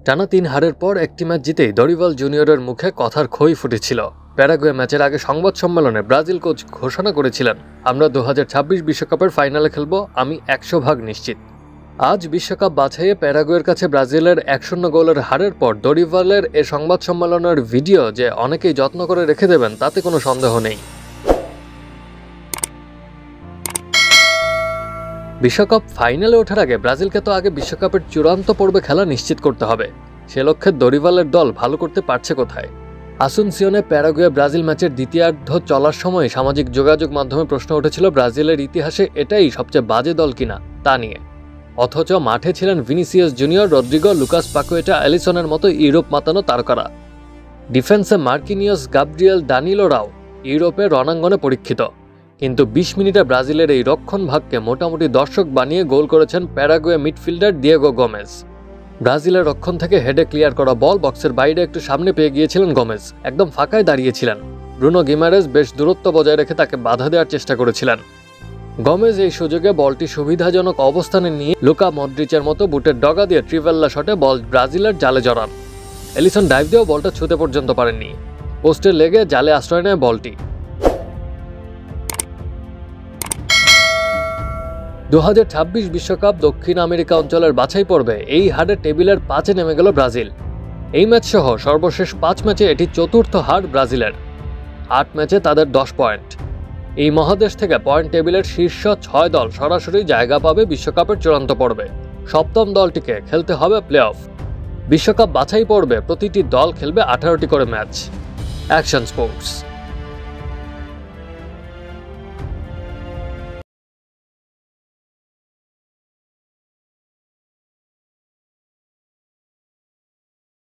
টানা ৩ হারের পর একটি ম্যাচ জিতেই দরিভাল জুনিয়রের মুখে কথার খই ফুটেছিল। প্যারাগুয়ে ম্যাচের আগে সংবাদ সম্মেলনে ব্রাজিল কোচ ঘোষণা করেছিলেন, আমরা ২০২৬ বিশ্বকাপের ফাইনালে খেলব, আমি ১০০% নিশ্চিত। আজ বিশ্বকাপ বাছাইয়ে প্যারাগুয়ের কাছে ব্রাজিলের ১-০ গোলের হারের পর দরিভালের এ সংবাদ সম্মেলনের ভিডিও যে অনেকেই যত্ন করে রেখে দেবেন তাতে কোনো সন্দেহ নেই। বিশ্বকাপ ফাইনালে ওঠার আগে ব্রাজিলকে তো আগে বিশ্বকাপের চূড়ান্ত পর্বে খেলা নিশ্চিত করতে হবে। সে লক্ষ্যে দরিভালের দল ভালো করতে পারছে কোথায়? আসুনসিওনে প্যারাগুয়ে ব্রাজিল ম্যাচের দ্বিতীয়ার্ধ চলার সময় সামাজিক যোগাযোগ মাধ্যমে প্রশ্ন উঠেছিল ব্রাজিলের ইতিহাসে এটাই সবচেয়ে বাজে দল কিনা তা নিয়ে। অথচ মাঠে ছিলেন Vinicius Junior, Rodrigo, Lucas Paqueta, অ্যালিসনের মতো ইউরোপ মাতানো তারকারা। ডিফেন্সে মার্কিনিয়স, গাব্রিয়েল, দানিলোরাও ইউরোপের রণাঙ্গনে পরীক্ষিত। কিন্তু ২০ মিনিটে ব্রাজিলের এই রক্ষণ ভাগকে মোটামুটি দর্শক বানিয়ে গোল করেছেন প্যারাগুয়ে মিডফিল্ডার দিয়েগো গোমেজ। ব্রাজিলের রক্ষণ থেকে হেডে ক্লিয়ার করা বল বক্সের বাইরে একটু সামনে পেয়ে গিয়েছিলেন গোমেজ, একদম ফাঁকায় দাঁড়িয়েছিলেন। ব্রুনো গিমারেজ বেশ দূরত্ব বজায় রেখে তাকে বাধা দেওয়ার চেষ্টা করেছিলেন। গোমেজ এই সুযোগে বলটি সুবিধাজনক অবস্থানে নিয়ে লুকা মডরিচের মতো বুটের ডগা দিয়ে ট্রিভেল্লা শটে বল ব্রাজিলের জালে জড়ান। এলিসন ডাইভ দিয়েও বলটা ছুঁতে পর্যন্ত পারেননি, পোস্টে লেগে জালে আশ্রয় নেয় বলটি। ২০২৬ বিশ্বকাপ দক্ষিণ আমেরিকা অঞ্চলের বাছাই পর্বে এই হারে টেবিলের ৫-এ নেমে গেল ব্রাজিল। এই ম্যাচ সহ সর্বশেষ ৫ ম্যাচে এটি চতুর্থ হার ব্রাজিলের। ৮ ম্যাচে তাদের ১০ পয়েন্ট। এই মহাদেশ থেকে পয়েন্ট টেবিলের শীর্ষ ৬ দল সরাসরি জায়গা পাবে বিশ্বকাপের চূড়ান্ত পর্বে। সপ্তম দলটিকে খেলতে হবে প্লে অফ। বিশ্বকাপ বাছাই পর্বে প্রতিটি দল খেলবে ১৮টি করে ম্যাচ। Action sports.